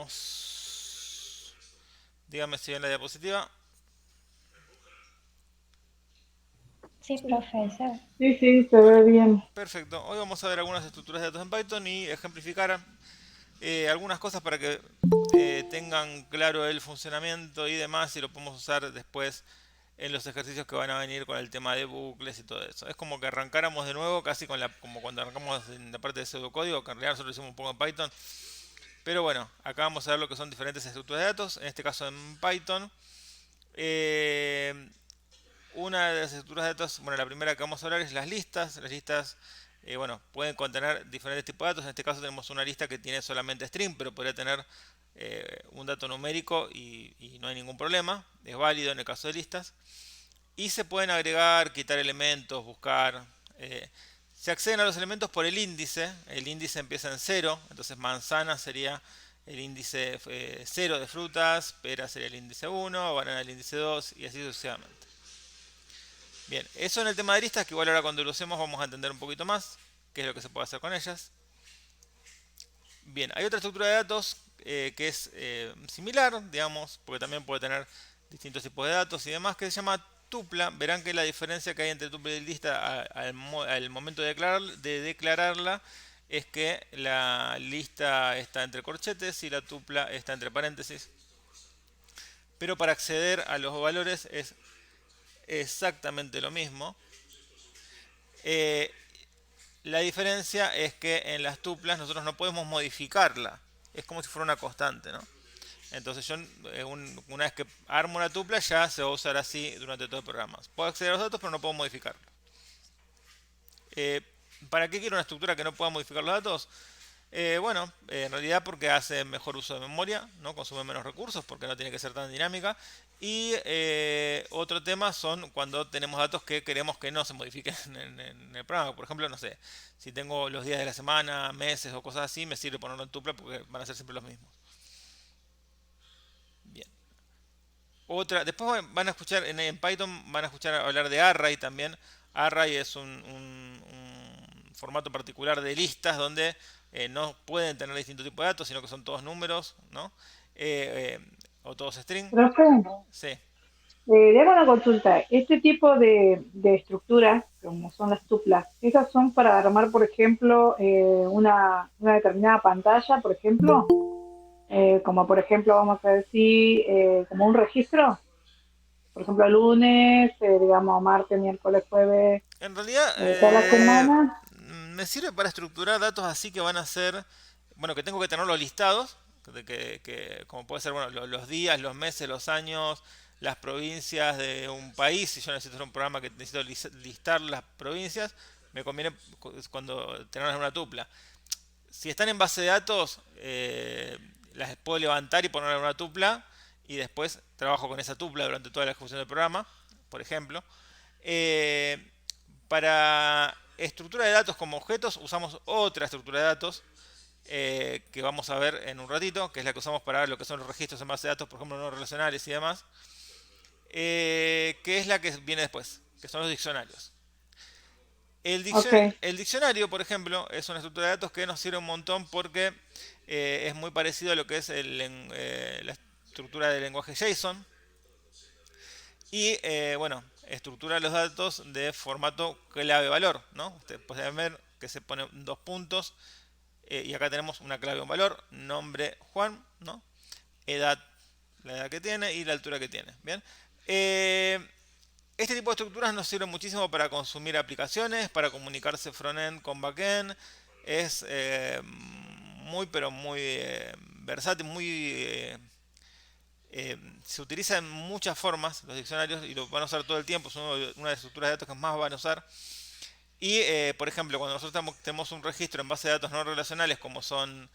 vamos. Dígame si ven la diapositiva. Sí, profesor. Sí, sí, se ve bien. Perfecto. Hoy vamos a ver algunas estructuras de datos en Python y ejemplificar algunas cosas para que tengan claro el funcionamiento y demás y lo podemos usar después en los ejercicios que van a venir con el tema de bucles y todo eso. Es como que arrancáramos de nuevo casi como cuando arrancamos en la parte de pseudocódigo, que en realidad nosotros hicimos un poco en Python. Pero bueno, acá vamos a ver lo que son diferentes estructuras de datos, en este caso en Python. Eh, una de las estructuras de datos, bueno, la primera que vamos a hablar es las listas. Las listas, bueno, pueden contener diferentes tipos de datos. En este caso tenemos una lista que tiene solamente string, pero podría tener un dato numérico y no hay ningún problema. Es válido en el caso de listas. Y se pueden agregar, quitar elementos, buscar. Se acceden a los elementos por el índice. El índice empieza en 0, entonces manzana sería el índice 0 de frutas, pera sería el índice 1, banana el índice 2 y así sucesivamente. Bien, eso en el tema de listas, que igual ahora cuando lo usemos vamos a entender un poquito más qué es lo que se puede hacer con ellas. Bien, hay otra estructura de datos que es similar, digamos, porque también puede tener distintos tipos de datos y demás, que se llama tupla. Verán que la diferencia que hay entre tupla y lista al momento de declararla es que la lista está entre corchetes y la tupla está entre paréntesis. Pero para acceder a los valores es exactamente lo mismo. Eh, La diferencia es que en las tuplas nosotros no podemos modificarla. Es como si fuera una constante, ¿no? Entonces yo una vez que armo una tupla ya se va a usar así durante todo el programa. Puedo acceder a los datos pero no puedo modificarlo. Eh, ¿Para qué quiero una estructura que no pueda modificar los datos? Bueno, en realidad porque hace mejor uso de memoria, ¿no? Consume menos recursos porque no tiene que ser tan dinámica. Y otro tema son cuando tenemos datos que queremos que no se modifiquen en el programa. Por ejemplo, no sé, si tengo los días de la semana, meses o cosas así, me sirve ponerlo en tupla porque van a ser siempre los mismos. Bien. Después van a escuchar en Python, van a escuchar hablar de array también. Array es un formato particular de listas donde no pueden tener distintos tipos de datos, sino que son todos números, ¿no? O todos string. Profe, Sí. le hago una consulta. Este tipo de estructuras, como son las tuplas, ¿esas son para armar, por ejemplo, una determinada pantalla, por ejemplo? Como por ejemplo, vamos a decir, como un registro. Por ejemplo, lunes, digamos, martes, miércoles, jueves, En realidad toda la semana. me sirve para estructurar datos así que van a ser, bueno, que tengo que tenerlos listados, como puede ser, bueno, los días, los meses, los años, las provincias de un país. Si yo necesito hacer un programa que necesito listar las provincias, me conviene cuando tenerlas en una tupla. Si están en base de datos, las puedo levantar y ponerlas en una tupla y después trabajo con esa tupla durante toda la ejecución del programa, por ejemplo. Eh, para estructura de datos como objetos usamos otra estructura de datos que vamos a ver en un ratito, que es la que usamos para lo que son los registros en base de datos, por ejemplo, no relacionales y demás, que es la que viene después, que son los diccionarios. Ok, El diccionario, por ejemplo, es una estructura de datos que nos sirve un montón porque es muy parecido a lo que es la estructura del lenguaje JSON. Y bueno, estructura los datos de formato clave-valor, ¿no? Ustedes pueden ver que se ponen dos puntos y acá tenemos una clave, un valor, nombre Juan, ¿no? Edad, la edad que tiene y la altura que tiene. Bien. Eh, este tipo de estructuras nos sirve muchísimo para consumir aplicaciones, para comunicarse frontend con backend. Es muy, pero muy versátil, se utiliza en muchas formas los diccionarios y lo van a usar todo el tiempo. Es una de las estructuras de datos que más van a usar. Y, por ejemplo, cuando nosotros tenemos un registro en base de datos no relacionales, como son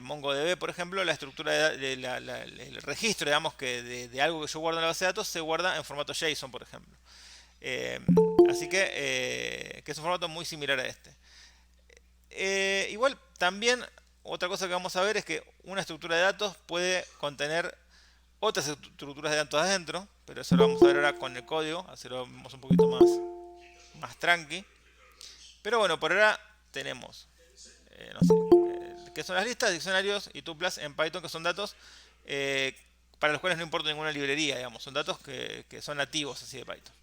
MongoDB, por ejemplo, la estructura el registro, digamos, de algo que yo guardo en la base de datos se guarda en formato JSON, por ejemplo. Eh, Así que es un formato muy similar a este. Igual, también otra cosa que vamos a ver es que una estructura de datos puede contener otras estructuras de datos adentro, pero eso lo vamos a ver ahora con el código, así lo vemos un poquito más tranqui. Pero bueno, por ahora tenemos, no sé, ¿Qué son las listas? Diccionarios y tuplas en Python, que son datos para los cuales no importa ninguna librería, digamos. Son datos que son nativos así de Python.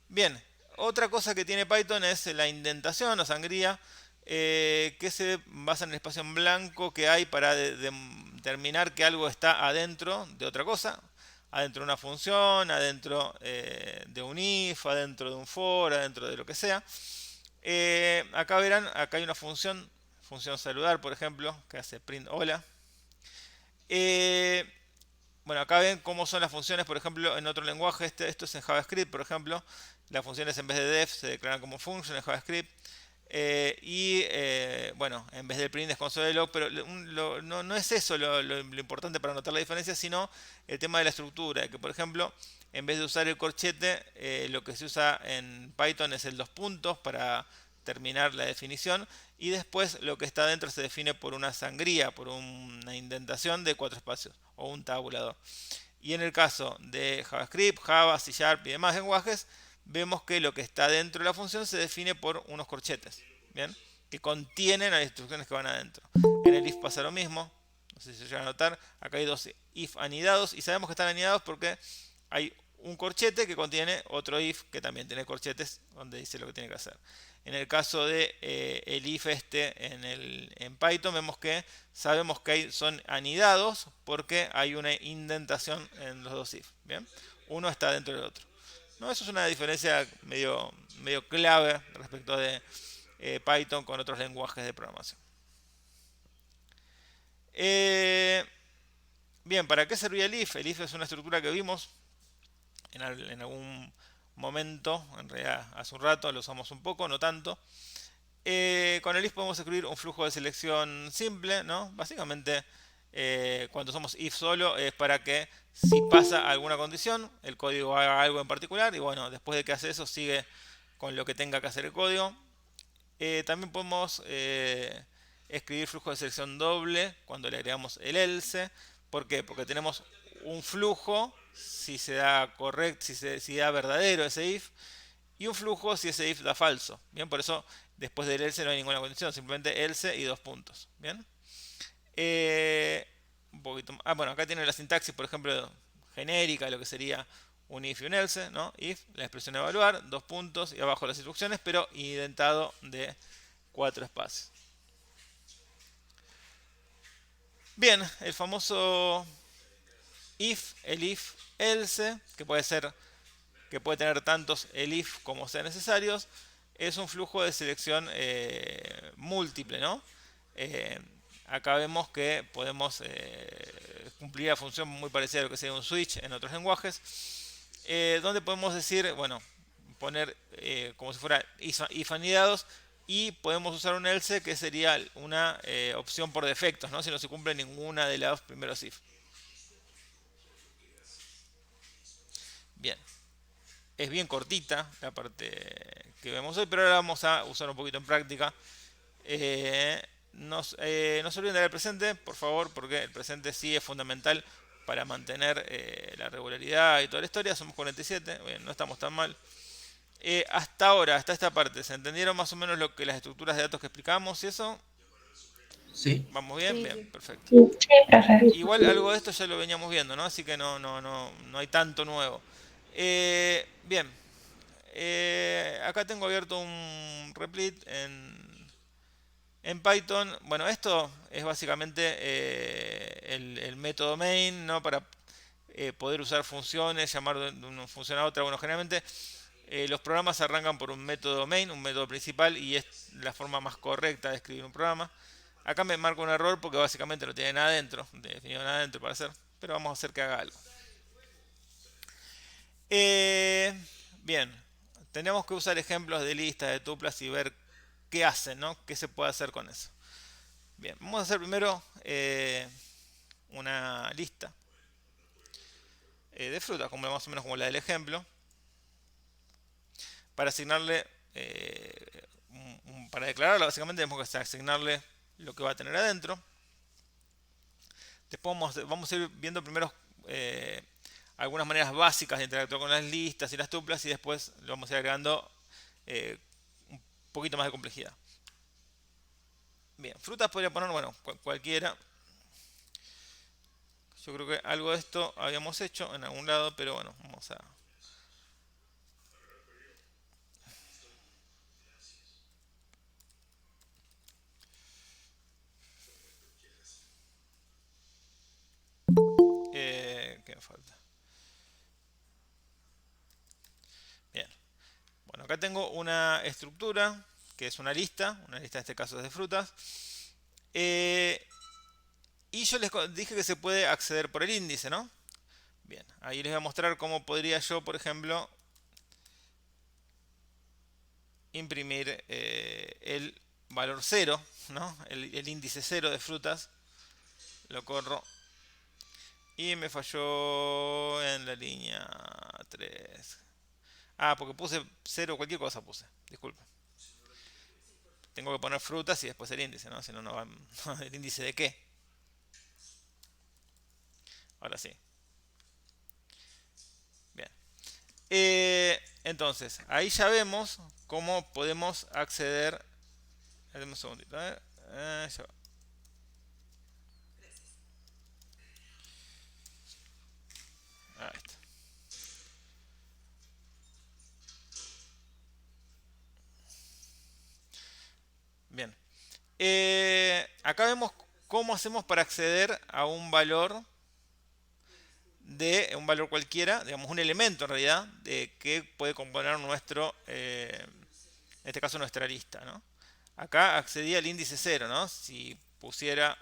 Bien, otra cosa que tiene Python es la indentación o sangría, que se basa en el espacio en blanco que hay para determinar que algo está adentro de otra cosa, adentro de una función, adentro de un if, adentro de un for, adentro de lo que sea. Acá verán, acá hay una función saludar, por ejemplo, que hace print hola. Bueno, acá ven cómo son las funciones, por ejemplo, en otro lenguaje. Esto es en JavaScript, por ejemplo. Las funciones en vez de def se declaran como function en JavaScript. Bueno, en vez de print es console log, pero no es eso lo importante para notar la diferencia, sino el tema de la estructura. Que, por ejemplo, en vez de usar el corchete, lo que se usa en Python es el dos puntos para terminar la definición, y después lo que está dentro se define por una sangría, por una indentación de 4 espacios o un tabulador. Y en el caso de JavaScript, Java, C# y demás lenguajes, vemos que lo que está dentro de la función se define por unos corchetes, ¿bien? Que contienen las instrucciones que van adentro. En el if pasa lo mismo, no sé si se llega a notar, acá hay dos if anidados, y sabemos que están anidados porque hay un corchete que contiene otro if que también tiene corchetes donde dice lo que tiene que hacer. En el caso de el if en Python sabemos que son anidados porque hay una indentación en los dos if. ¿Bien? Uno está dentro del otro. ¿No? Eso es una diferencia medio clave respecto de Python con otros lenguajes de programación. Bien, ¿para qué servía el if? El if es una estructura que vimos en algún momento, en realidad hace un rato lo usamos un poco, no tanto. Con el if podemos escribir un flujo de selección simple, ¿no? Básicamente, cuando usamos if solo es para que si pasa alguna condición, el código haga algo en particular, y bueno, después de que hace eso sigue con lo que tenga que hacer el código. También podemos escribir flujo de selección doble cuando le agregamos el else. ¿Por qué? Porque tenemos un flujo si se da correcto, si da verdadero ese if, y un flujo si ese if da falso. Bien, por eso después del else no hay ninguna condición, simplemente else y dos puntos. Bien. Un poquito más. Bueno, acá tiene la sintaxis, por ejemplo, genérica, lo que sería un if y un else, ¿no? If, la expresión evaluar, dos puntos y abajo las instrucciones, pero indentado de 4 espacios. Bien, el famoso if, el if, else, que puede tener tantos el if como sean necesarios, es un flujo de selección múltiple, ¿no? Acá vemos que podemos cumplir la función muy parecida a lo que sería un switch en otros lenguajes, donde podemos decir, bueno, poner como si fuera if anidados, y podemos usar un else que sería una opción por defecto, ¿no? Si no se cumple ninguna de los primeros if. Bien. Es bien cortita la parte que vemos hoy, pero ahora vamos a usar un poquito en práctica. No se olviden de dar el presente, por favor, porque el presente sí es fundamental para mantener la regularidad y toda la historia. Somos 47, bien, no estamos tan mal. Hasta ahora, hasta esta parte, ¿se entendieron más o menos las estructuras de datos que explicamos y eso? Sí. ¿Vamos bien? Sí. Bien, perfecto. Sí, profe. Igual algo de esto ya lo veníamos viendo, ¿no? Así que no hay tanto nuevo. Bien. Acá tengo abierto un replit en Python. Bueno, esto es básicamente el método main, ¿no? Para poder usar funciones, llamar de una función a otra. Bueno, generalmente los programas arrancan por un método main, un método principal, y es la forma más correcta de escribir un programa. Acá me marca un error porque básicamente no tiene nada dentro, definido nada dentro para hacer, pero vamos a hacer que haga algo. Bien, tenemos que usar ejemplos de listas, de tuplas y ver qué hacen, ¿no? ¿Qué se puede hacer con eso? Bien, vamos a hacer primero una lista de frutas, como más o menos como la del ejemplo, para asignarle, para declararla básicamente tenemos que asignarle lo que va a tener adentro. Después vamos a ir viendo primero algunas maneras básicas de interactuar con las listas y las tuplas, y después lo vamos a ir agregando un poquito más de complejidad. Bien, frutas podría poner, bueno, cualquiera. Yo creo que algo de esto habíamos hecho en algún lado, pero bueno, vamos a... ¿qué me falta? Bien. Bueno, acá tengo una estructura que es una lista en este caso es de frutas. Y yo les dije que se puede acceder por el índice, ¿no? Bien, ahí les voy a mostrar cómo podría yo, por ejemplo, imprimir el valor 0, ¿no? El índice 0 de frutas. Lo corro. Y me falló en la línea 3. Ah, porque puse 0, cualquier cosa puse. Disculpe. Tengo que poner frutas y después el índice, ¿no? Si no, no va. ¿El índice de qué? Ahora sí. Bien. Entonces, ahí ya vemos cómo podemos acceder. Dame un segundito. Ya va. Ahí está. Bien. Acá vemos cómo hacemos para acceder a un valor de un valor cualquiera, digamos un elemento en realidad, de que puede componer nuestro, en este caso nuestra lista, ¿no? Acá accedí al índice 0, ¿no? Si pusiera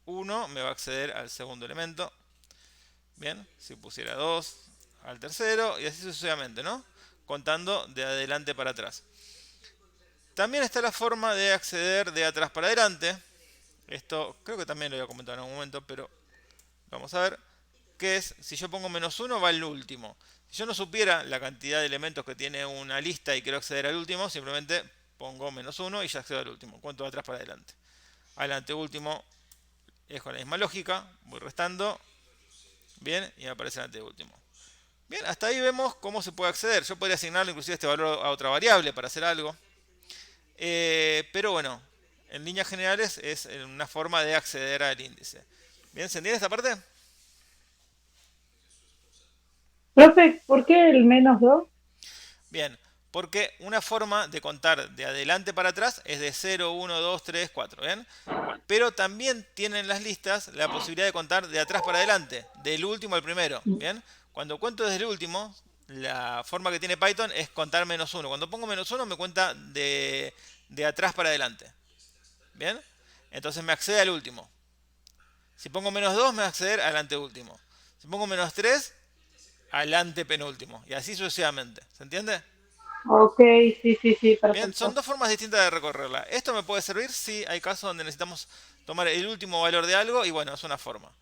1 me va a acceder al segundo elemento. Bien, si pusiera 2 al tercero y así sucesivamente, ¿no? Contando de adelante para atrás. También está la forma de acceder de atrás para adelante. Esto creo que también lo había comentado en algún momento, pero vamos a ver. Que es, si yo pongo -1 va al último. Si yo no supiera la cantidad de elementos que tiene una lista y quiero acceder al último, simplemente pongo -1 y ya accedo al último. Cuento de atrás para adelante. Al anteúltimo es con la misma lógica. Voy restando. Bien, y me aparece el anteúltimo. Bien, hasta ahí vemos cómo se puede acceder. Yo podría asignarle inclusive este valor a otra variable para hacer algo. Pero bueno, en líneas generales es una forma de acceder al índice. Bien, ¿se entiende esta parte? Profe, ¿por qué el -2? Bien, porque una forma de contar de adelante para atrás es de 0, 1, 2, 3, 4, ¿bien? Pero también tienen las listas la posibilidad de contar de atrás para adelante, del último al primero, ¿bien? Cuando cuento desde el último, la forma que tiene Python es contar -1. Cuando pongo -1 me cuenta de atrás para adelante, ¿bien? Entonces me accede al último. Si pongo -2 me va a acceder al anteúltimo. Si pongo -3, al antepenúltimo. Y así sucesivamente. ¿Se entiende? Ok, sí, sí, sí, Bien, son perfecto. dos formas distintas de recorrerla. Esto me puede servir si hay casos donde necesitamos tomar el último valor de algo y bueno, es una forma.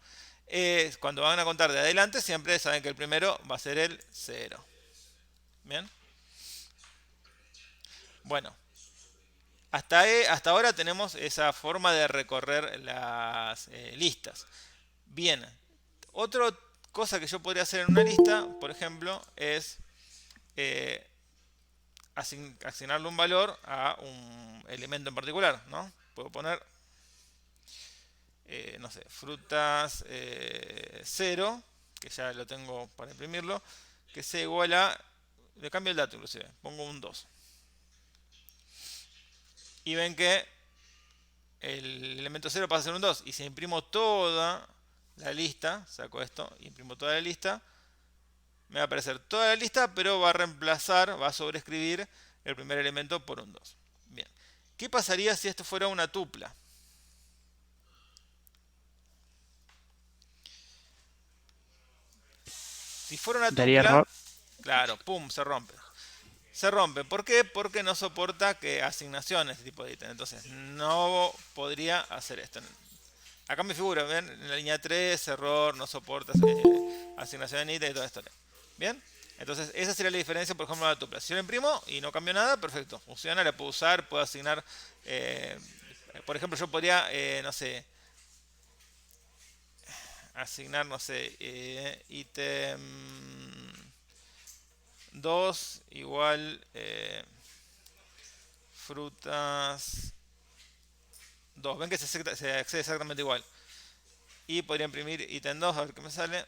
Cuando van a contar de adelante, siempre saben que el primero va a ser el 0. Bien. Bueno, hasta ahora tenemos esa forma de recorrer las listas. Bien, otra cosa que yo podría hacer en una lista, por ejemplo, es eh, asignarle un valor a un elemento en particular, ¿no? Puedo poner, no sé, frutas 0, que ya lo tengo para imprimirlo, que sea igual a, le cambio el dato inclusive, pongo un 2. Y ven que el elemento 0 pasa a ser un 2. Y si imprimo toda la lista, saco esto, imprimo toda la lista, me va a aparecer toda la lista, pero va a reemplazar, va a sobreescribir el primer elemento por un 2. Bien. ¿Qué pasaría si esto fuera una tupla? Si fuera una Daría tupla, error. claro, pum, se rompe. Se rompe. ¿Por qué? Porque no soporta que asignaciones este tipo de ítem. Entonces, no podría hacer esto. Acá me figura, ¿ven? En la línea 3, error, no soporta asignación de ítem y toda esto. ¿Bien? Entonces, esa sería la diferencia, por ejemplo, de la tupla. Si yo la imprimo y no cambio nada, perfecto. Funciona, la puedo usar, puedo asignar. Por ejemplo, yo podría, no sé, asignar, no sé, ítem 2 igual frutas 2. Ven que se accede exactamente igual. Y podría imprimir ítem 2, a ver qué me sale.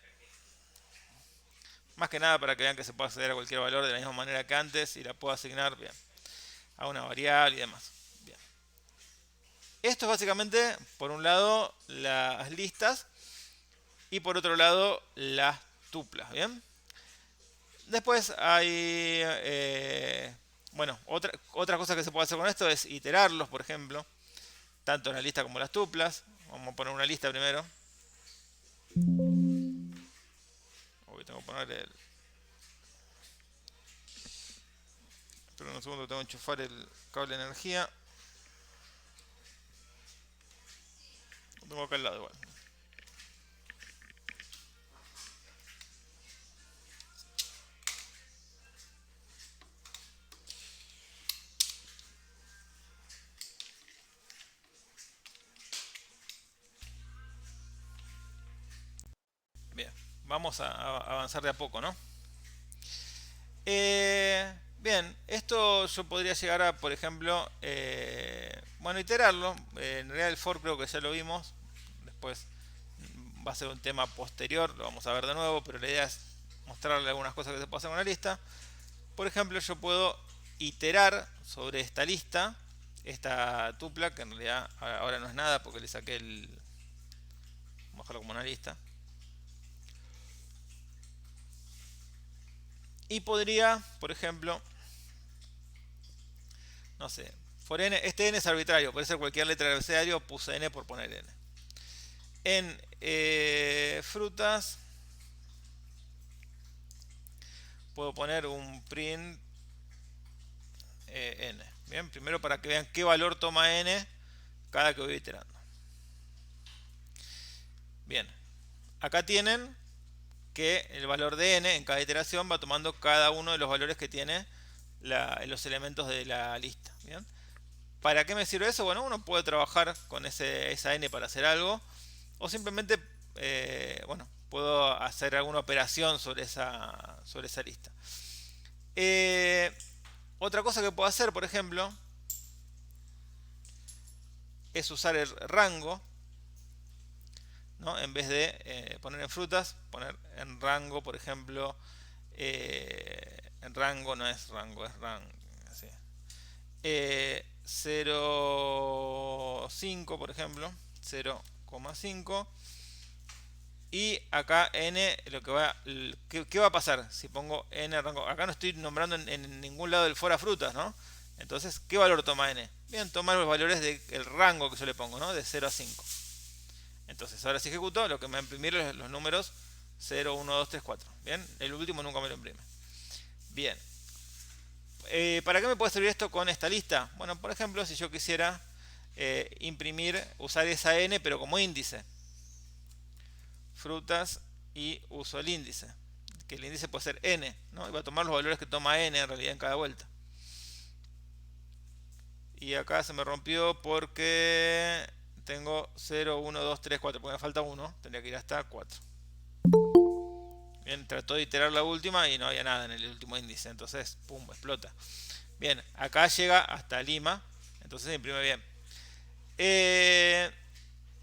Más que nada para que vean que se puede acceder a cualquier valor de la misma manera que antes y la puedo asignar bien a una variable y demás. Bien. Esto es básicamente, por un lado, las listas y por otro lado, las tuplas. Bien. Después hay, bueno, otra cosa que se puede hacer con esto es iterarlos, por ejemplo, tanto en la lista como en las tuplas. Vamos a poner una lista primero. Hoy tengo que poner el... Espera un segundo, tengo que enchufar el cable de energía. Lo tengo acá al lado igual. Bien, vamos a avanzar de a poco, ¿no? Bien, esto yo podría llegar a, por ejemplo, bueno, iterarlo. En realidad el for creo que ya lo vimos. Después va a ser un tema posterior, lo vamos a ver de nuevo, pero la idea es mostrarle algunas cosas que se puede hacer con la lista. Por ejemplo, yo puedo iterar sobre esta lista, esta tupla, que en realidad ahora no es nada porque le saqué el... Vamos a dejarlo como una lista. Y podría, por ejemplo, no sé, for n, este n es arbitrario, puede ser cualquier letra del abecedario, puse n por poner n. En frutas puedo poner un print n. Bien, primero para que vean qué valor toma n cada que voy iterando. Bien, acá tienen que el valor de n en cada iteración va tomando cada uno de los valores que tiene los elementos de la lista. ¿Bien? ¿Para qué me sirve eso? Bueno, uno puede trabajar con esa n para hacer algo, o simplemente bueno, puedo hacer alguna operación sobre esa lista. Otra cosa que puedo hacer, por ejemplo, es usar el rango, ¿no? En vez de poner en frutas, poner en rango, por ejemplo, en rango no es rango, es rango. ¿Sí? 0,5 por ejemplo, 0,5. Y acá n, lo que va, ¿qué va a pasar si pongo n rango? Acá no estoy nombrando en ningún lado del for a frutas, ¿no? Entonces, ¿qué valor toma n? Bien, toma los valores del rango que yo le pongo, ¿no? De 0 a 5. Entonces, ahora si ejecuto, lo que me va a imprimir es los números 0, 1, 2, 3, 4. Bien, el último nunca me lo imprime. Bien. ¿Para qué me puede servir esto con esta lista? Bueno, por ejemplo, si yo quisiera imprimir, usar esa n, pero como índice. Frutas y uso el índice. Que el índice puede ser n, ¿no? Y va a tomar los valores que toma n en realidad en cada vuelta. Y acá se me rompió porque tengo 0, 1, 2, 3, 4. Porque me falta 1. Tendría que ir hasta 4. Bien, trató de iterar la última y no había nada en el último índice. Entonces, pum, explota. Bien, acá llega hasta Lima. Entonces se imprime bien.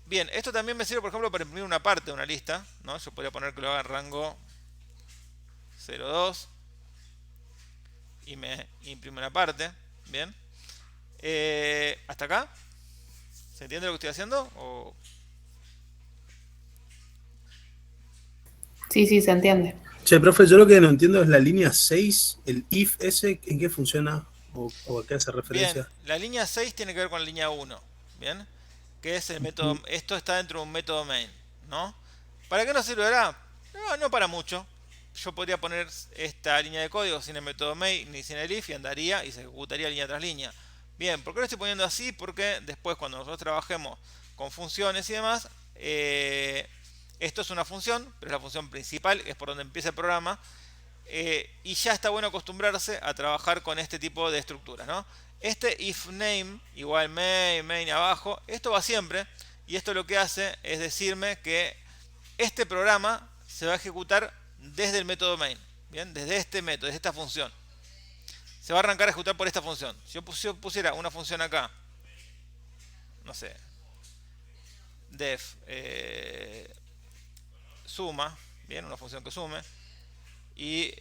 Bien, esto también me sirve, por ejemplo, para imprimir una parte de una lista, ¿no? Yo podría poner que lo haga en rango 0,2 y me imprime una parte. Bien. ¿Hasta acá? ¿Se entiende lo que estoy haciendo? Sí, sí, se entiende. Che, profe, yo lo que no entiendo es la línea 6, el if ese, ¿en qué funciona o a qué hace referencia? Bien, la línea 6 tiene que ver con la línea 1. Bien, que es el método. Esto está dentro de un método main, ¿no? ¿Para qué nos servirá? No para mucho. Yo podría poner esta línea de código sin el método main ni sin el if y andaría y se ejecutaría línea tras línea. Bien, ¿por qué lo estoy poniendo así? Porque después cuando nosotros trabajemos con funciones y demás, esto es una función, pero es la función principal, es por donde empieza el programa. Y ya está bueno acostumbrarse a trabajar con este tipo de estructuras, ¿no? Este if name igual main abajo, esto va siempre, y esto lo que hace es decirme que este programa se va a ejecutar desde el método main, bien, desde este método, desde esta función. Se va a arrancar a ejecutar por esta función. Si yo pusiera una función acá, no sé, def suma, bien, una función que sume, y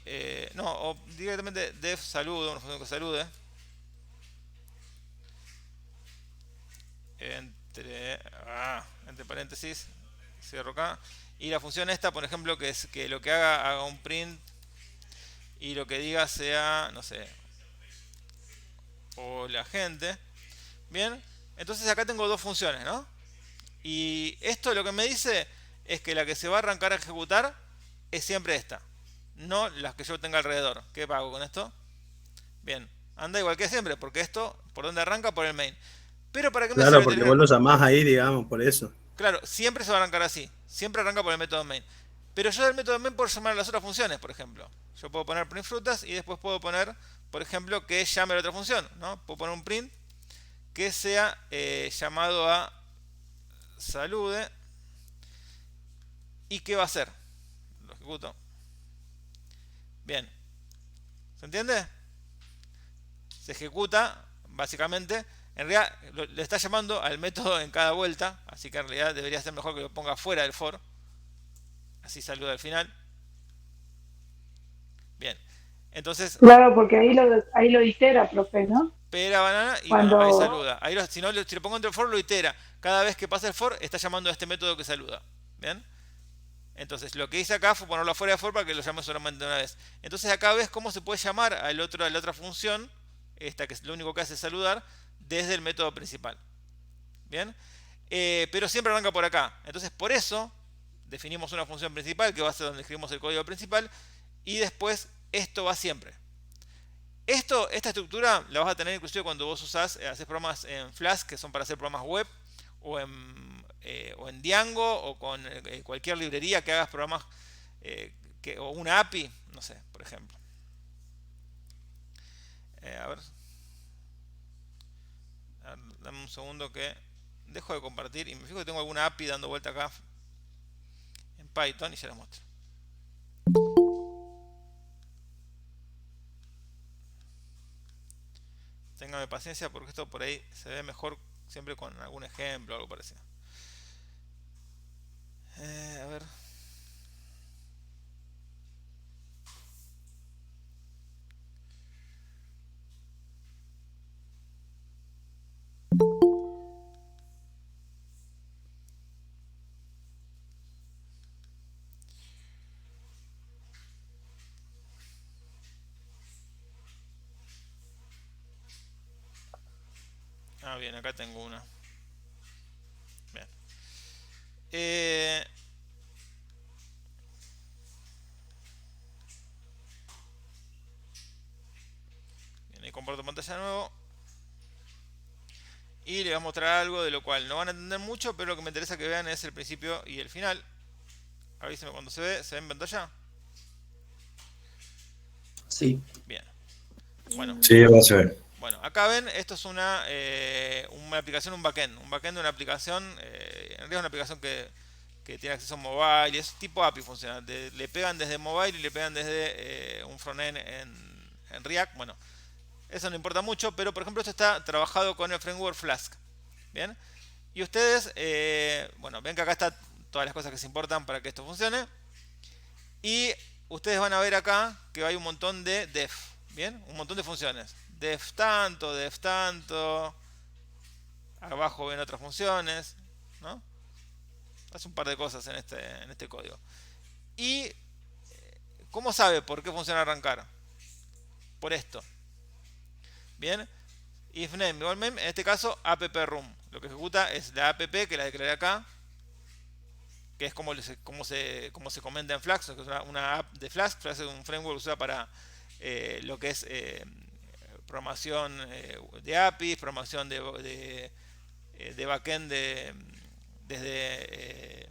no, o directamente def saludo, una función que salude, entre paréntesis, cierro acá, y la función esta, por ejemplo, que es que lo que haga un print y lo que diga sea, no sé, o la gente. Bien, entonces acá tengo dos funciones, ¿no? Y esto lo que me dice es que la que se va a arrancar a ejecutar es siempre esta, no las que yo tenga alrededor. ¿Qué hago con esto? Bien, anda igual que siempre, porque esto, ¿por dónde arranca? Por el main. Pero ¿para qué me Claro, sirve porque tener? vos lo llamás ahí, digamos, por eso. Claro, siempre se va a arrancar así. Siempre arranca por el método main. Pero yo del método main puedo llamar a las otras funciones, por ejemplo. Yo puedo poner print frutas y después puedo poner, por ejemplo, que llame a la otra función, ¿no? Puedo poner un print que sea llamado a salude. ¿Y qué va a hacer? Lo ejecuto. Bien. ¿Se entiende? Se ejecuta, básicamente. En realidad le está llamando al método en cada vuelta. Así que en realidad debería ser mejor que lo ponga fuera del for. Así saluda al final. Bien. Entonces, Claro, porque ahí lo itera, profe, ¿no? espera banana y bueno, ahí Cuando, saluda. Ahí si no, si lo pongo entre el for, lo itera. Cada vez que pasa el for, está llamando a este método que saluda. ¿Bien? Entonces, lo que hice acá fue ponerlo afuera de for para que lo llame solamente una vez. Entonces, acá ves cómo se puede llamar a la otra función, esta que es lo único que hace es saludar, desde el método principal. ¿Bien? Pero siempre arranca por acá. Entonces, por eso definimos una función principal que va a ser donde escribimos el código principal y después esto va siempre. Esta estructura la vas a tener inclusive cuando vos haces programas en Flask, que son para hacer programas web, o en Django, o con cualquier librería que hagas programas, o una API, no sé, por ejemplo. A ver, dame un segundo que dejo de compartir y me fijo que tengo alguna API dando vuelta acá en Python y ya les muestro. Téngame paciencia porque esto por ahí se ve mejor siempre con algún ejemplo o algo parecido. A ver. Bien, acá tengo una. Bien. Bien, ahí comparto pantalla de nuevo. Y les voy a mostrar algo de lo cual no van a entender mucho, pero lo que me interesa que vean es el principio y el final. Avísenme cuando se ve en pantalla. Sí. Bien. Bueno. Sí, va a ser. Bueno, acá ven, esto es una aplicación, un backend. Un backend de una aplicación, en realidad es una aplicación que tiene acceso a mobile, y es tipo API funciona. Le pegan desde mobile y le pegan desde un frontend en React. Bueno, eso no importa mucho, pero por ejemplo esto está trabajado con el framework Flask. Bien, y ustedes, bueno, ven que acá están todas las cosas que se importan para que esto funcione. Y ustedes van a ver acá que hay un montón de def. Bien, un montón de funciones. Def tanto, def tanto. Abajo ven otras funciones, ¿no? Hace un par de cosas en este código. ¿Y cómo sabe por qué funciona arrancar? Por esto. Bien. If name igual name, en este caso app room. Lo que ejecuta es la app que la declaré acá, que es como se comenta en Flask, que es una app de Flask. Flask es un framework que se usa para lo que es programación de APIs, programación de backend desde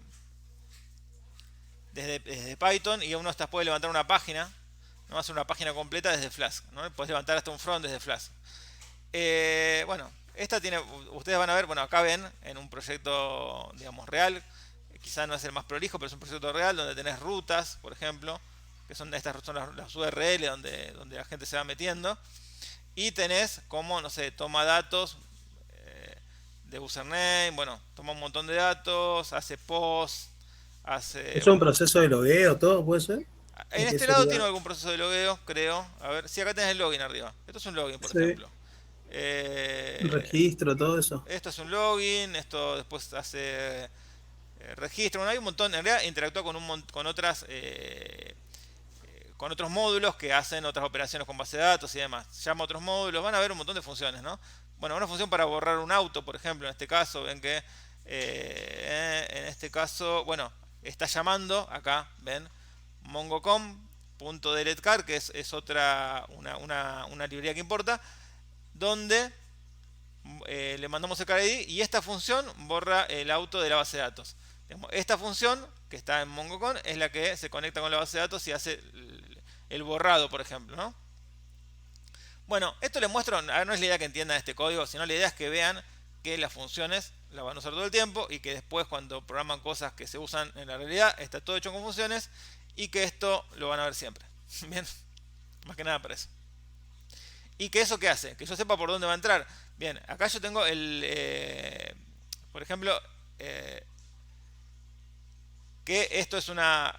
Python, y uno hasta puede levantar una página, no hacer una página completa desde Flask, ¿no? Puedes levantar hasta un front desde Flask. Bueno, esta tiene, ustedes van a ver, bueno, acá ven en un proyecto, digamos, real, quizá no es el más prolijo, pero es un proyecto real donde tenés rutas, por ejemplo, que son las URL donde la gente se va metiendo, y tenés como, no sé, toma datos de username, bueno, toma un montón de datos, hace post, hace... ¿Es un proceso de logueo, todo puede ser? En ¿En qué este lado sería? tiene algún proceso de logueo, creo. A ver, si acá tenés el login arriba. Esto es un login, por Sí, ejemplo. Eh, registro, todo eso. esto es un login, esto después hace registro. Bueno, hay un montón, en realidad interactúa con otras con otros módulos que hacen otras operaciones con base de datos y demás. Llama a otros módulos, van a ver un montón de funciones, ¿no? Bueno, una función para borrar un auto, por ejemplo, en este caso, ven que en este caso, bueno, está llamando acá, ven, mongocom.deleteCar, que es otra, una librería que importa, donde le mandamos el CarID y esta función borra el auto de la base de datos. Esta función que está en MongoCon es la que se conecta con la base de datos y hace el borrado, por ejemplo, ¿no? Bueno, esto les muestro, no es la idea que entiendan este código, sino la idea es que vean que las funciones las van a usar todo el tiempo y que después cuando programan cosas que se usan en la realidad está todo hecho con funciones y que esto lo van a ver siempre. Bien, más que nada para eso. ¿Y que eso qué hace? Que yo sepa por dónde va a entrar. Bien, acá yo tengo por ejemplo, que esto es una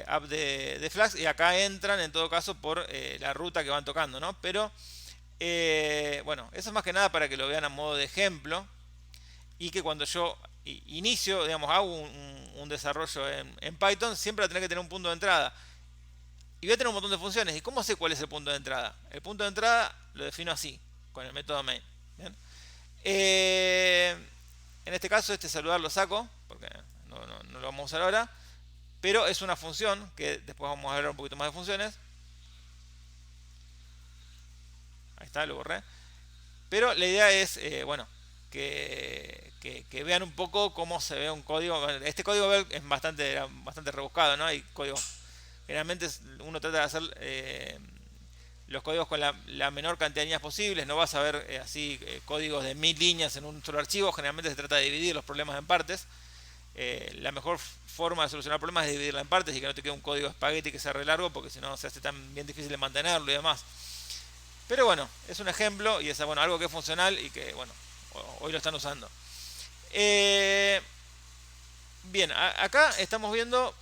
app de Flask y acá entran en todo caso por la ruta que van tocando, ¿no? Pero bueno, eso es más que nada para que lo vean a modo de ejemplo y que cuando yo inicio, digamos, hago un desarrollo en Python, siempre va a tener que tener un punto de entrada. Y voy a tener un montón de funciones. ¿Y cómo sé cuál es el punto de entrada? El punto de entrada lo defino así, con el método main. ¿Bien? En este caso, este saludar lo saco, porque no lo vamos a usar ahora. Pero es una función, que después vamos a hablar un poquito más de funciones. Ahí está, lo borré. Pero la idea es, bueno, que vean un poco cómo se ve un código. Este código es bastante rebuscado, ¿no? Hay códigos. Generalmente uno trata de hacer los códigos con la menor cantidad de líneas posibles. No vas a ver así códigos de 1000 líneas en un solo archivo. Generalmente se trata de dividir los problemas en partes. La mejor forma de solucionar problemas es dividirla en partes y que no te quede un código espagueti que sea re largo, porque si no se hace tan bien difícil de mantenerlo y demás. Pero bueno, es un ejemplo y es bueno, algo que es funcional y que bueno, hoy lo están usando. Bien, acá estamos viendo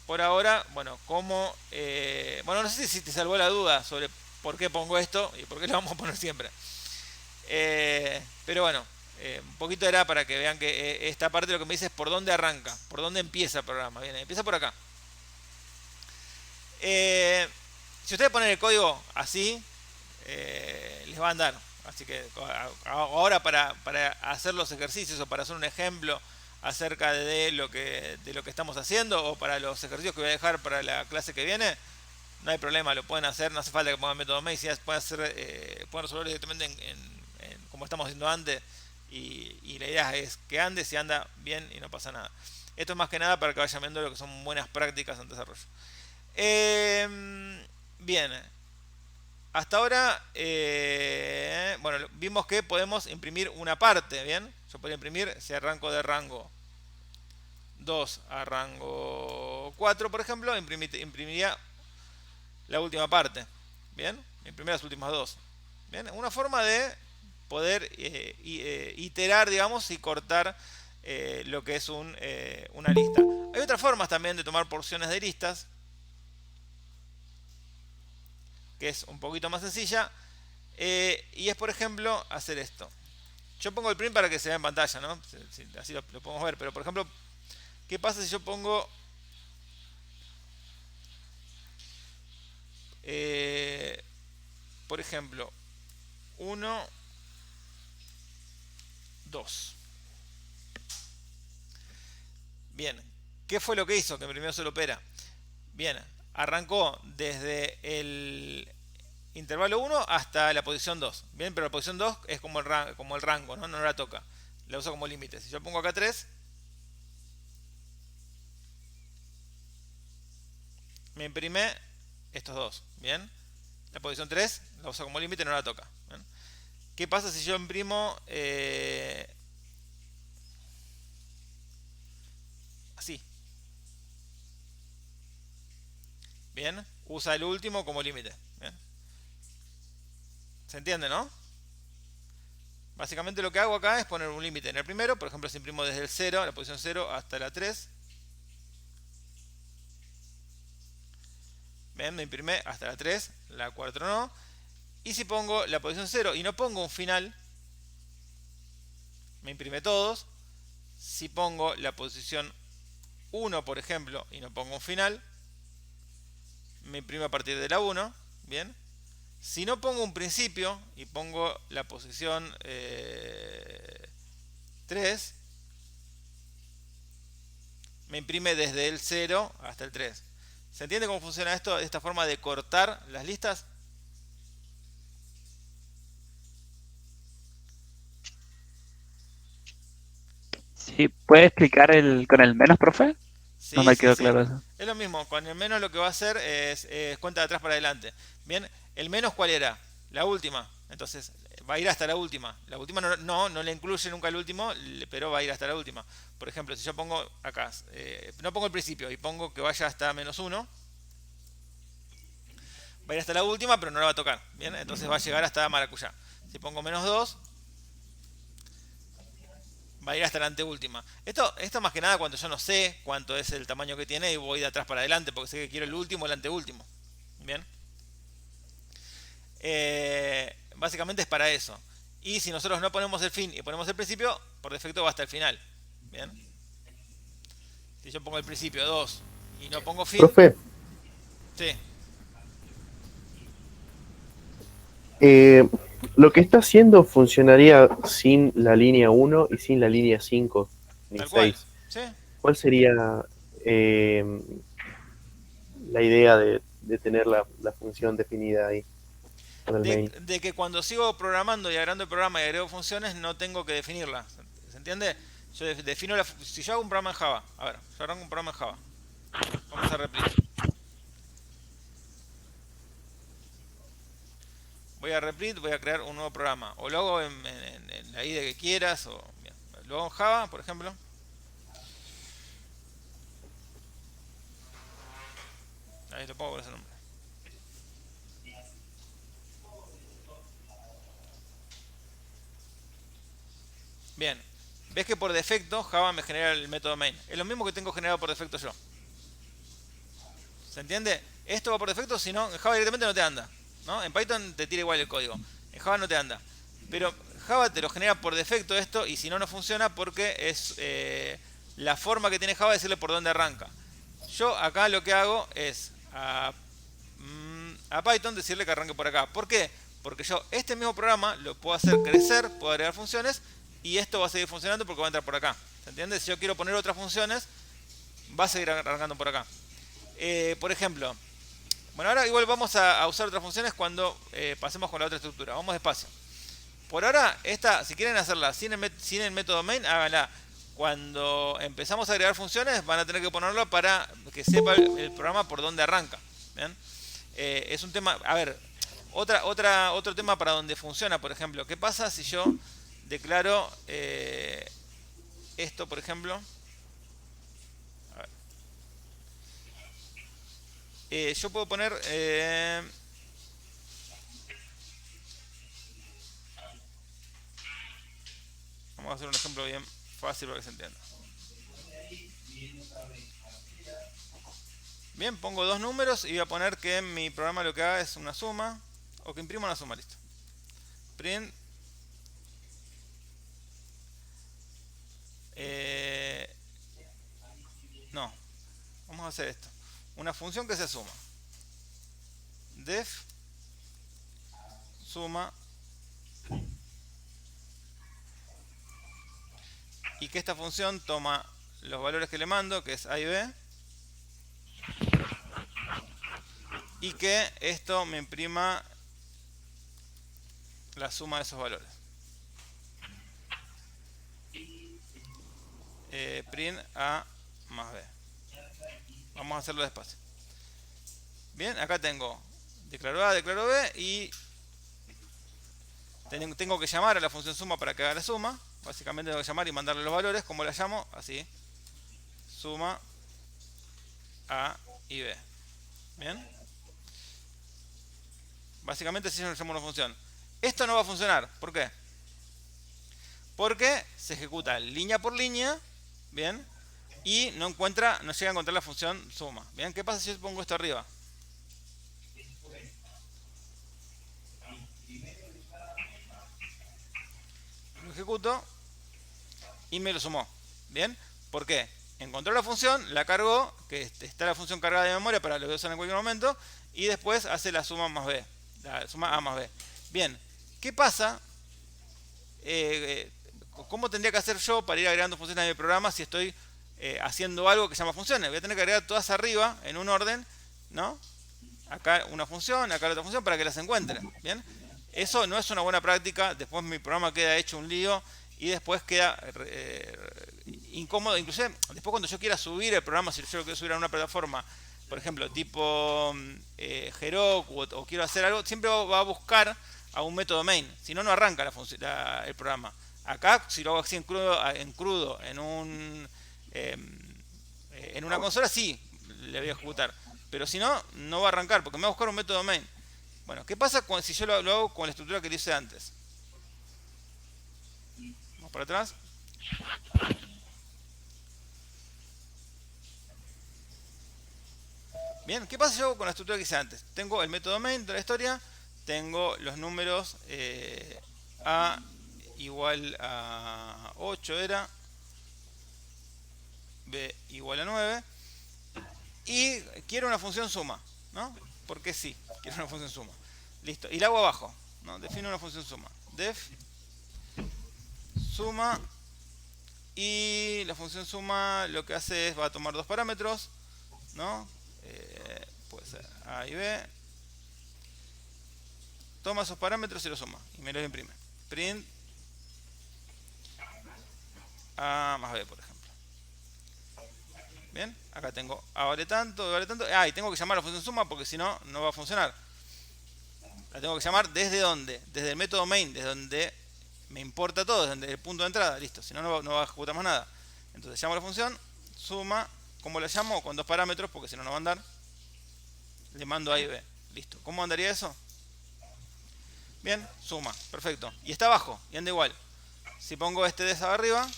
por ahora, bueno, cómo... bueno, no sé si te salvó la duda sobre por qué pongo esto y por qué lo vamos a poner siempre. Pero bueno, un poquito era para que vean que esta parte lo que me dice es por dónde arranca, por dónde empieza el programa. Bien, empieza por acá. Si ustedes ponen el código así, les va a andar. Así que ahora para hacer los ejercicios o para hacer un ejemplo acerca de lo que estamos haciendo o para los ejercicios que voy a dejar para la clase que viene, no hay problema, lo pueden hacer, no hace falta que pongan método main, pueden resolver directamente como estamos haciendo antes y la idea es que ande, si anda bien y no pasa nada. Esto es más que nada para que vayan viendo lo que son buenas prácticas en desarrollo. Bien, hasta ahora bueno, vimos que podemos imprimir una parte, ¿bien? Yo podría imprimir, si arranco de rango 2 a rango 4, por ejemplo, imprimiría la última parte, ¿bien? Imprimir las últimas dos, ¿bien? Una forma de poder iterar, digamos, y cortar lo que es una lista. Hay otras formas también de tomar porciones de listas, que es un poquito más sencilla, y es por ejemplo hacer esto. Yo pongo el print para que se vea en pantalla, ¿no? Así lo podemos ver, pero por ejemplo, ¿qué pasa si yo pongo por ejemplo 1, 2? Bien, ¿qué fue lo que hizo? Que primero solo opera. Bien, arrancó desde el intervalo 1 hasta la posición 2. Bien, pero la posición 2 es como el rango, ¿no? No la toca. La uso como límite. Si yo pongo acá 3, me imprime estos dos. Bien, la posición 3 la uso como límite, no la toca. ¿Bien? ¿Qué pasa si yo imprimo así? Bien, usa el último como límite. ¿Se entiende, no? Básicamente lo que hago acá es poner un límite en el primero. Por ejemplo, si imprimo desde el 0, la posición 0 hasta la 3. ¿Ven? Me imprime hasta la 3, la 4 no. Y si pongo la posición 0 y no pongo un final, me imprime todos. Si pongo la posición 1, por ejemplo, y no pongo un final, me imprime a partir de la 1. Bien. Si no pongo un principio y pongo la posición 3, me imprime desde el 0 hasta el 3. ¿Se entiende cómo funciona esto? Esta forma de cortar las listas. Sí, ¿puede explicar con el menos, profe? No Sí, me sí, quedó sí. claro eso. Es lo mismo. Con el menos lo que va a hacer es cuenta de atrás para adelante. Bien, el menos ¿cuál era? La última. Entonces va a ir hasta la última. La última no le incluye nunca el último, pero va a ir hasta la última. Por ejemplo, si yo pongo acá, no pongo el principio y pongo que vaya hasta -1, va a ir hasta la última, pero no la va a tocar. Bien, entonces va a llegar hasta maracuyá. Si pongo -2, va a ir hasta la anteúltima. Esto más que nada cuando yo no sé cuánto es el tamaño que tiene y voy de atrás para adelante porque sé que quiero el último o el anteúltimo. Bien. Básicamente es para eso. Y si nosotros no ponemos el fin y ponemos el principio, por defecto va hasta el final. Bien. Si yo pongo el principio 2 y no pongo fin, Profe, sí. eh, lo que está haciendo funcionaría sin la línea 1 y sin la línea 5 ni Tal cual. 6. ¿Sí? ¿Cuál sería la idea de tener la función definida ahí con el main? De que cuando sigo programando y agregando el programa y agrego funciones, no tengo que definirla. ¿Se entiende? Yo defino si yo hago un programa en Java, a ver, yo arranco un programa en Java. Vamos a Replit. Voy a Replit, voy a crear un nuevo programa. O lo hago en la IDE que quieras, o bien, lo hago en Java, por ejemplo. Ahí lo pongo con ese nombre. Bien, ves que por defecto Java me genera el método main. Es lo mismo que tengo generado por defecto yo. ¿Se entiende? Esto va por defecto, si no, en Java directamente no te anda, ¿no? En Python te tira igual el código. En Java no te anda. Pero Java te lo genera por defecto esto, y si no, no funciona porque es la forma que tiene Java de decirle por dónde arranca. Yo acá lo que hago es a Python decirle que arranque por acá. ¿Por qué? Porque yo este mismo programa lo puedo hacer crecer, puedo agregar funciones, y esto va a seguir funcionando porque va a entrar por acá. ¿Se entiende? Si yo quiero poner otras funciones, va a seguir arrancando por acá. Por ejemplo, bueno, ahora igual vamos a usar otras funciones cuando pasemos con la otra estructura. Vamos despacio. Por ahora, esta, si quieren hacerla sin el método main, háganla. Cuando empezamos a agregar funciones, van a tener que ponerlo para que sepa el programa por dónde arranca. ¿Bien? Es un tema, a ver, otro tema para donde funciona, por ejemplo. ¿Qué pasa si yo declaro esto, por ejemplo? A ver. Yo puedo poner vamos a hacer un ejemplo bien fácil para que se entienda. Bien, pongo dos números y voy a poner que mi programa lo que haga es una suma, o que imprima una suma, listo. Print no, vamos a hacer esto, una función que se suma, def suma, y que esta función toma los valores que le mando, que es a y b, y que esto me imprima la suma de esos valores. Print a más b. Vamos a hacerlo despacio. Bien, acá tengo declaro a, declaro b, y tengo que llamar a la función suma para que haga la suma. Básicamente tengo que llamar y mandarle los valores. ¿Cómo la llamo? Así. Suma a y b. Bien. Básicamente así llamo una función. Esto no va a funcionar. ¿Por qué? Porque se ejecuta línea por línea, ¿bien? Y no llega a encontrar la función suma. ¿Bien? ¿Qué pasa si yo pongo esto arriba? Lo ejecuto y me lo sumó. ¿Bien? ¿Por qué? Encontró la función, la cargó, que está la función cargada de memoria para lo que usar en cualquier momento, y después hace la suma más b, la suma a más b. Bien, ¿qué pasa? ¿Cómo tendría que hacer yo para ir agregando funciones a mi programa si estoy haciendo algo que se llama funciones? Voy a tener que agregar todas arriba en un orden, ¿no? Acá una función, acá la otra función para que las encuentre. ¿Bien? Eso no es una buena práctica, después mi programa queda hecho un lío y después queda incómodo. Inclusive después cuando yo quiera subir el programa, si yo lo quiero subir a una plataforma, por ejemplo, tipo Heroku o quiero hacer algo, siempre va a buscar a un método main, si no, no arranca el programa. Acá, si lo hago así en crudo en una consola, sí, le voy a ejecutar. Pero si no, no va a arrancar, porque me va a buscar un método main. Bueno, ¿qué pasa si yo lo hago con la estructura que le hice antes? Vamos para atrás. Bien, ¿qué pasa si yo hago con la estructura que hice antes? Tengo el método main de la historia, tengo los números A igual a 8 era, B igual a 9, y quiero una función suma, ¿no? Porque sí, quiero una función suma. Listo, y la hago abajo, ¿no? Defino una función suma. Def suma, y la función suma lo que hace es, va a tomar dos parámetros, ¿no? Puede ser A y B. Toma esos parámetros y los suma, y me los imprime. Print A más B, por ejemplo. Bien, acá tengo A vale tanto, B vale tanto. Y tengo que llamar a la función suma porque si no, no va a funcionar. La tengo que llamar ¿desde dónde? Desde el método main, desde donde me importa todo, desde el punto de entrada. Listo, si no, no va a ejecutar más nada. Entonces llamo a la función suma. ¿Cómo la llamo? Con dos parámetros, porque si no, no va a andar. Le mando A y B. Listo. ¿Cómo andaría eso? Bien, suma. Perfecto. Y está abajo, y anda igual. Si pongo este de arriba,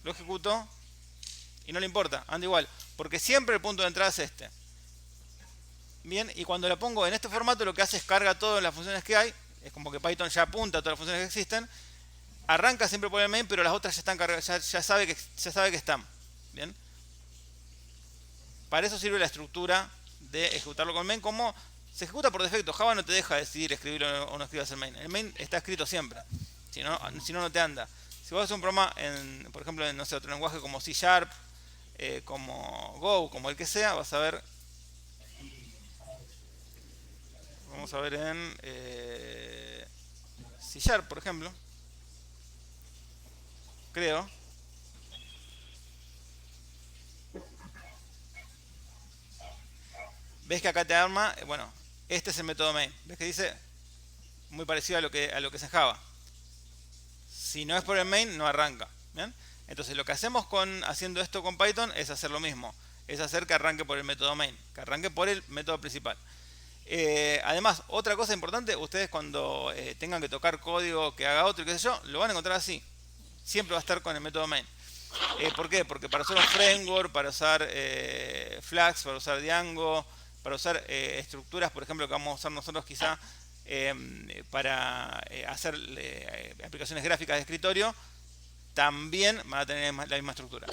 lo ejecuto y no le importa, anda igual, porque siempre el punto de entrada es este. Bien, y cuando la pongo en este formato, lo que hace es carga todas las funciones que hay. Es como que Python ya apunta a todas las funciones que existen. Arranca siempre por el main, pero las otras ya están cargadas, ya sabe que están. Bien, para eso sirve la estructura de ejecutarlo con main. Como se ejecuta por defecto, Java no te deja decidir escribirlo o no escribas el main. El main está escrito siempre, si no, no te anda. Si vos haces un programa, por ejemplo, en no sé, otro lenguaje como C#, como Go, como el que sea, vas a ver. Vamos a ver en C#, por ejemplo. Creo. Ves que acá te arma, bueno, este es el método main. Ves que dice muy parecido a lo que es en Java. Si no es por el main, no arranca. ¿Bien? Entonces lo que hacemos haciendo esto con Python es hacer lo mismo. Es hacer que arranque por el método main, que arranque por el método principal. Además, otra cosa importante, ustedes cuando tengan que tocar código que haga otro y qué sé yo, lo van a encontrar así. Siempre va a estar con el método main. ¿Por qué? Porque para usar un framework, para usar Flask, para usar Django, para usar estructuras, por ejemplo, que vamos a usar nosotros quizá para hacer aplicaciones gráficas de escritorio, también van a tener la misma estructura.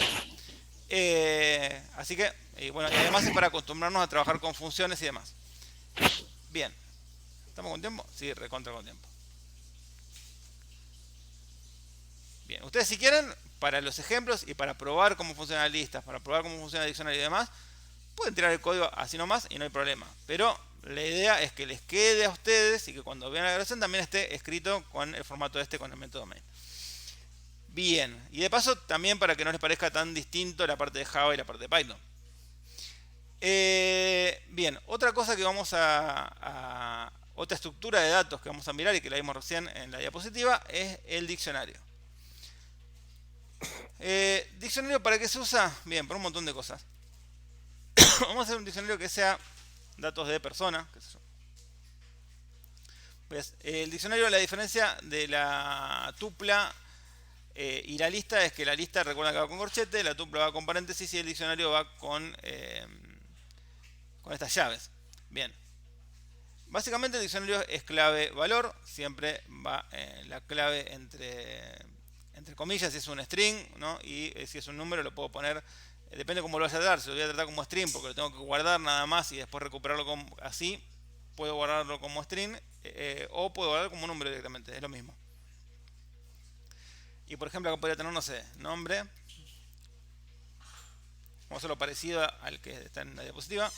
Así que, bueno, y además es para acostumbrarnos a trabajar con funciones y demás. Bien, ¿estamos con tiempo? Sí, recontra con tiempo. Bien, ustedes si quieren, para los ejemplos y para probar cómo funcionan listas, para probar cómo funciona el diccionario y demás, pueden tirar el código así nomás y no hay problema. Pero la idea es que les quede a ustedes y que cuando vean la grabación también esté escrito con el formato con el método main. Bien, y de paso también para que no les parezca tan distinto la parte de Java y la parte de Python. Bien, otra cosa que vamos otra estructura de datos que vamos a mirar y que la vimos recién en la diapositiva es el diccionario. ¿Diccionario para qué se usa? Bien, por un montón de cosas. Vamos a hacer un diccionario que sea datos de persona, qué sé yo. Pues, el diccionario, la diferencia de la tupla y la lista es que la lista, recuerda que va con corchete, la tupla va con paréntesis y el diccionario va con estas llaves. Bien. Básicamente el diccionario es clave valor, siempre va la clave entre comillas si es un string, ¿no? Y si es un número lo puedo poner, depende cómo lo vaya a tratar, si lo voy a tratar como string porque lo tengo que guardar nada más y después recuperarlo así, puedo guardarlo como string o puedo guardarlo como número directamente, es lo mismo. Y por ejemplo acá podría tener, no sé, nombre, vamos a hacerlo parecido al que está en la diapositiva.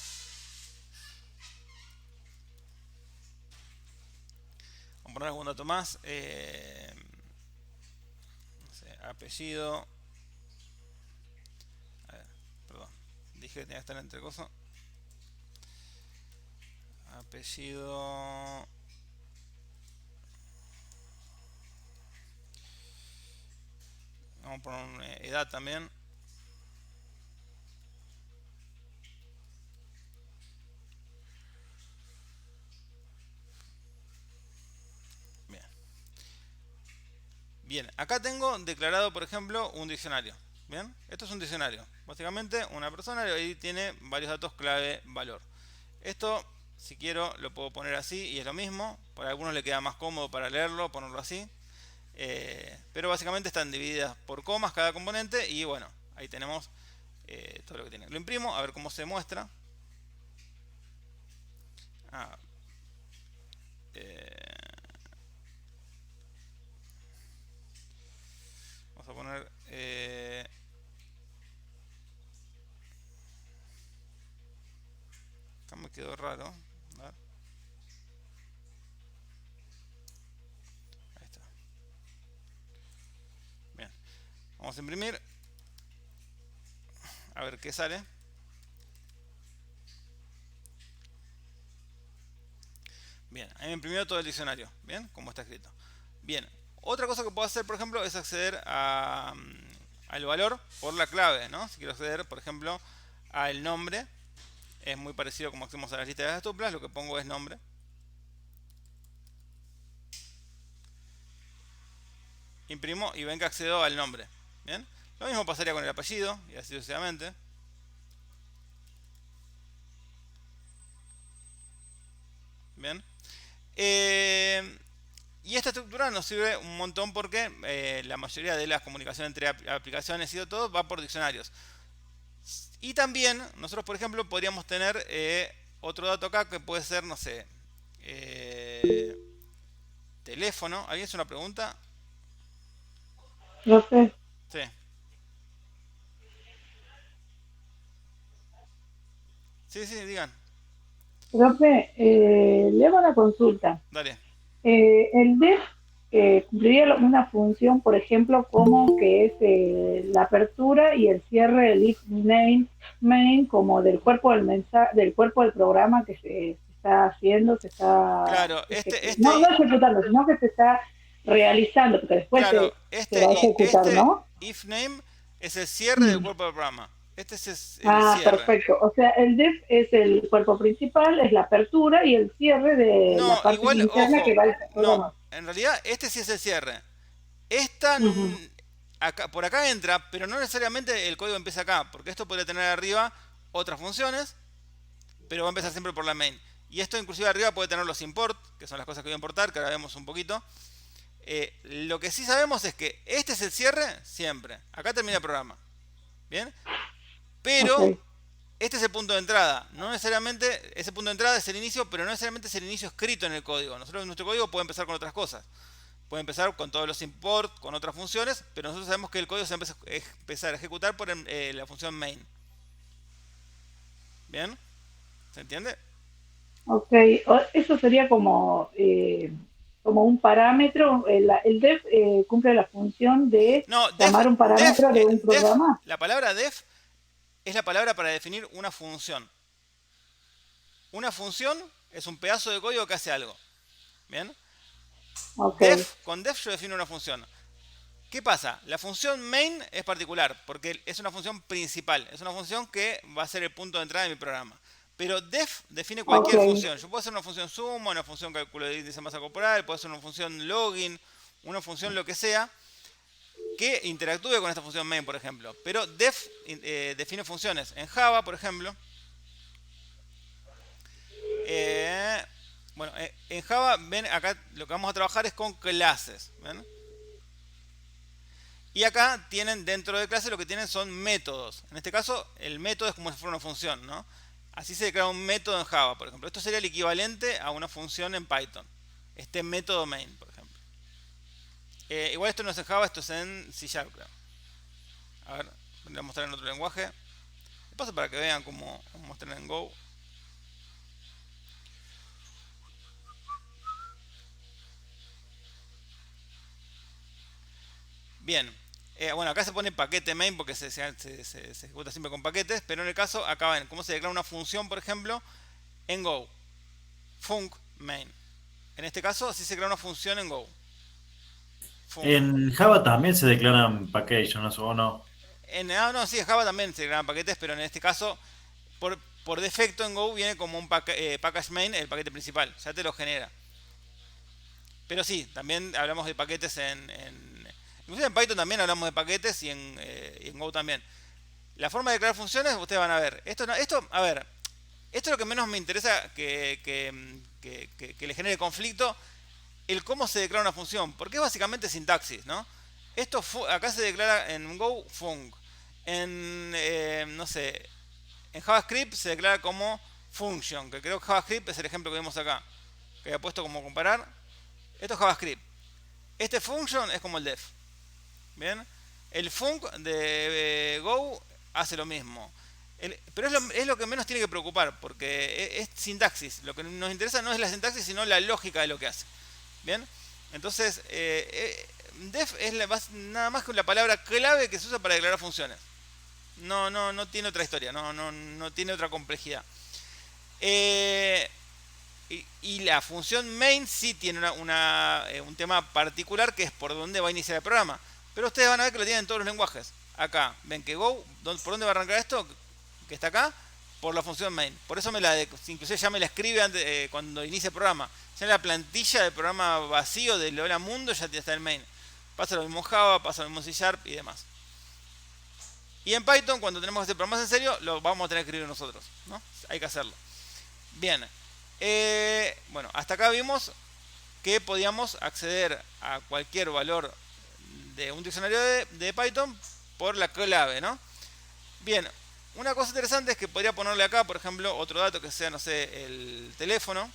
Vamos a poner algún dato más. No sé, apellido. A ver, perdón. Dije que tenía que estar entre cosas. Apellido. Vamos a poner edad también. Bien, acá tengo declarado, por ejemplo, un diccionario. Bien, esto es un diccionario. Básicamente, una persona ahí tiene varios datos clave, valor. Esto, si quiero, lo puedo poner así y es lo mismo. Para algunos le queda más cómodo para leerlo, ponerlo así. Pero básicamente están divididas por comas cada componente y bueno, ahí tenemos todo lo que tiene. Lo imprimo, a ver cómo se muestra. Vamos a poner acá me quedó raro. A ver. Ahí está. Bien. Vamos a imprimir. A ver qué sale. Bien, ahí me imprimió todo el diccionario. Bien, como está escrito. Bien, otra cosa que puedo hacer, por ejemplo, es acceder al valor por la clave, ¿no? Si quiero acceder, por ejemplo, al nombre, es muy parecido como hacemos a las listas de las tuplas, lo que pongo es nombre. Imprimo y ven que accedo al nombre. Bien, lo mismo pasaría con el apellido y así sucesivamente. Bien. Y esta estructura nos sirve un montón porque la mayoría de las comunicaciones entre aplicaciones y todo va por diccionarios. Y también nosotros, por ejemplo, podríamos tener otro dato acá que puede ser, no sé, teléfono. ¿Alguien hace una pregunta? No sé. Sí. Sí, sí, digan. Profe, le hago una consulta. Dale. El def cumpliría una función, por ejemplo, como que es la apertura y el cierre del if name main, como del cuerpo del mensaje, del cuerpo del programa que se está haciendo, se está Claro, no ejecutando, sino que se está realizando, porque después claro, se va a ejecutar, ¿no? If name es el cierre del cuerpo del programa. Este es el cierre. Perfecto. O sea, el def es el cuerpo principal, es la apertura y el cierre de la parte igual, interna ojo, que va al programa. No, en realidad este sí es el cierre. Esta acá, por acá entra, pero no necesariamente el código empieza acá, porque esto podría tener arriba otras funciones, pero va a empezar siempre por la main. Y esto inclusive arriba puede tener los import, que son las cosas que voy a importar, que ahora vemos un poquito. Lo que sí sabemos es que este es el cierre siempre. Acá termina el programa. ¿Bien? Pero este es el punto de entrada. No necesariamente, ese punto de entrada es el inicio, pero no necesariamente es el inicio escrito en el código. Nuestro código puede empezar con otras cosas. Puede empezar con todos los import, con otras funciones, pero nosotros sabemos que el código se va a empezar a ejecutar por la función main. ¿Bien? ¿Se entiende? Ok, eso sería como un parámetro. El def cumple la función de llamar un parámetro de un programa. La palabra def es la palabra para definir una función. Una función es un pedazo de código que hace algo. ¿Bien? Okay. Con def yo defino una función. ¿Qué pasa? La función main es particular porque es una función principal. Es una función que va a ser el punto de entrada de mi programa. Pero def define cualquier Ok. función. Yo puedo hacer una función suma, una función cálculo de índice de masa corporal, puedo hacer una función login, una función lo que sea, que interactúe con esta función main, por ejemplo. Pero def define funciones. En Java, por ejemplo, bueno, en Java, ven, acá lo que vamos a trabajar es con clases. ¿Ven? Y acá tienen dentro de clase lo que tienen son métodos. En este caso, el método es como si fuera una función, ¿no? Así se declara un método en Java, por ejemplo. Esto sería el equivalente a una función en Python. Este método main, por ejemplo. Igual esto no es en Java, esto es en C#, creo. A ver, voy a mostrar en otro lenguaje. De paso para que vean cómo mostrar en Go. Bien. Bueno, acá se pone paquete main porque se ejecuta siempre con paquetes, pero en el caso, acá ven cómo se declara una función, por ejemplo, en Go. Func main. En este caso, sí se declara una función en Go. Func. En Java también se declaran packages, ¿no? ¿O no? No, sí, en Java también se declaran paquetes, pero en este caso, por defecto en Go viene como un package main, el paquete principal. Ya te lo genera. Pero sí, también hablamos de paquetes inclusive en Python también hablamos de paquetes y en Go también. La forma de declarar funciones, ustedes van a ver. Esto es lo que menos me interesa que le genere conflicto, el cómo se declara una función, porque es básicamente sintaxis, ¿no? Esto acá se declara en Go func. No sé, en JavaScript se declara como function, que creo que JavaScript es el ejemplo que vimos acá, que había puesto como comparar. Esto es JavaScript. Este function es como el def. Bien. El func de Go hace lo mismo. Pero es lo que menos tiene que preocupar, porque es sintaxis. Lo que nos interesa no es la sintaxis, sino la lógica de lo que hace. Bien. Entonces, def es nada más que la palabra clave que se usa para declarar funciones. No tiene otra historia, no tiene otra complejidad. Y la función main sí tiene un tema particular, que es por dónde va a iniciar el programa. Pero ustedes van a ver que lo tienen en todos los lenguajes. Acá, ven que Go, ¿por dónde va a arrancar esto? Que está acá, por la función main. Por eso inclusive ya me la escribe antes, cuando inicia el programa. Ya en la plantilla del programa vacío del Hola Mundo ya está el main. Pasa lo mismo en Java, pasa lo mismo en C# y demás. Y en Python, cuando tenemos que hacer programas en serio, lo vamos a tener que escribir nosotros, ¿no? Hay que hacerlo. Bien. Bueno, hasta acá vimos que podíamos acceder a cualquier valor de un diccionario de Python por la clave, ¿no? Bien, una cosa interesante es que podría ponerle acá, por ejemplo, otro dato que sea, no sé, el teléfono.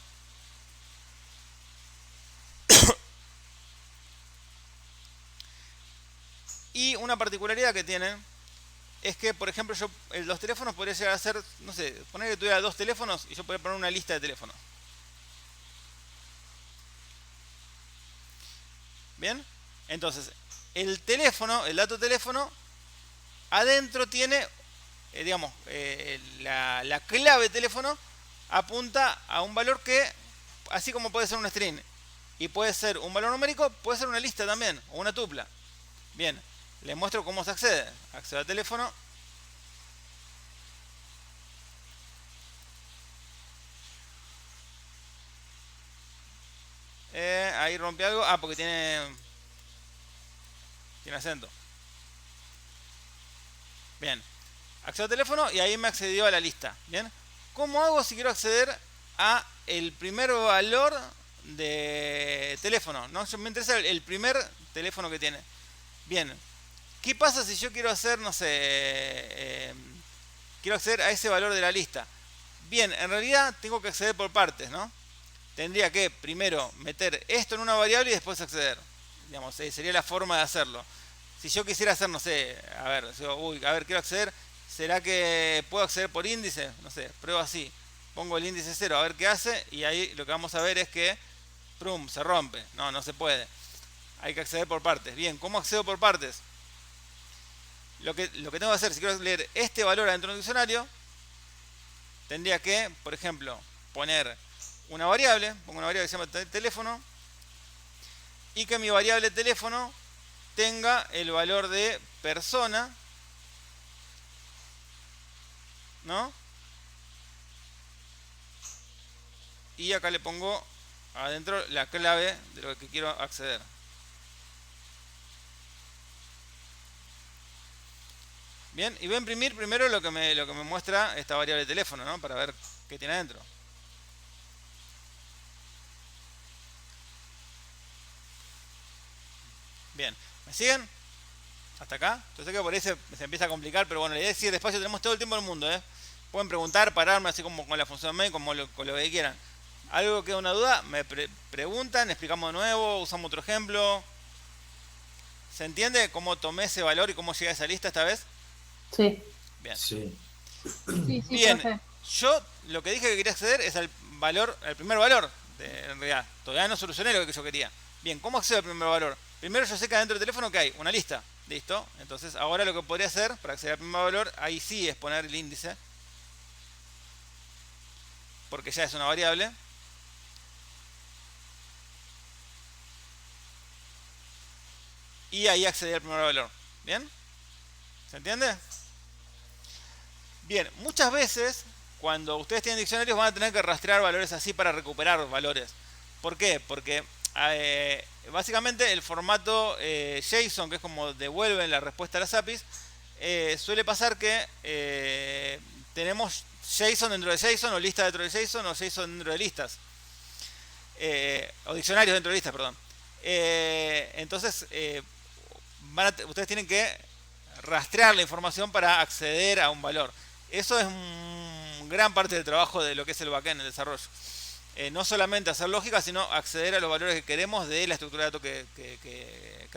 Y una particularidad que tienen es que, por ejemplo, los teléfonos podría llegar a ser, no sé, poner que tuviera 2 teléfonos y yo podría poner una lista de teléfonos. Bien, entonces, el dato teléfono, adentro tiene, digamos, la clave teléfono apunta a un valor que, así como puede ser un string y puede ser un valor numérico, puede ser una lista también, o una tupla. Bien, les muestro cómo se accede. Accedo al teléfono. Ahí rompí algo. Porque tiene acento. Bien. Accedo al teléfono y ahí me accedió a la lista. Bien. ¿Cómo hago si quiero acceder a el primer valor de teléfono? ¿No? Me interesa el primer teléfono que tiene. Bien. ¿Qué pasa si yo quiero hacer, no sé, quiero acceder a ese valor de la lista? Bien, en realidad tengo que acceder por partes, ¿no? Tendría que primero meter esto en una variable y después acceder. Digamos, sería la forma de hacerlo. Si yo quisiera hacer, no sé, a ver, quiero acceder, ¿será que puedo acceder por índice? No sé, pruebo así. Pongo el índice 0 a ver qué hace y ahí lo que vamos a ver es que, prum, se rompe. No se puede. Hay que acceder por partes. Bien, ¿cómo accedo por partes? Lo que tengo que hacer, si quiero leer este valor adentro del diccionario, tendría que, por ejemplo, poner una variable, pongo una variable que se llama teléfono, y que mi variable teléfono tenga el valor de persona, ¿no? y acá le pongo adentro la clave de lo que quiero acceder. Bien, y voy a imprimir primero lo que me muestra esta variable de teléfono, ¿no? Para ver qué tiene adentro. Bien, ¿me siguen? ¿Hasta acá? Yo sé que por ahí se empieza a complicar, pero bueno, la idea es ir despacio, tenemos todo el tiempo del mundo, ¿eh? Pueden preguntar, pararme, así como con la función main, como con lo que quieran. ¿Algo que una duda? Me preguntan, explicamos de nuevo, usamos otro ejemplo. ¿Se entiende cómo tomé ese valor y cómo llegué a esa lista esta vez? Sí. Bien. Sí. Sí, Bien, profe. yo lo que dije que quería acceder es al valor, al primer valor, en realidad. Todavía no solucioné lo que yo quería. Bien, ¿cómo accedo al primer valor? Primero yo sé que adentro del teléfono que hay una lista. Listo. Entonces ahora lo que podría hacer para acceder al primer valor, ahí sí es poner el índice. Porque ya es una variable. Y ahí acceder al primer valor. ¿Bien? ¿Se entiende? Bien, muchas veces cuando ustedes tienen diccionarios van a tener que rastrear valores así para recuperar valores. ¿Por qué? Porque básicamente el formato JSON, que es como devuelven la respuesta a las APIs, suele pasar que tenemos JSON dentro de JSON, o lista dentro de JSON, o JSON dentro de listas. O diccionarios dentro de listas, perdón. Entonces, ustedes tienen que rastrear la información para acceder a un valor. Eso es gran parte del trabajo de lo que es el backend, el desarrollo. No solamente hacer lógica, sino acceder a los valores que queremos de la estructura de datos que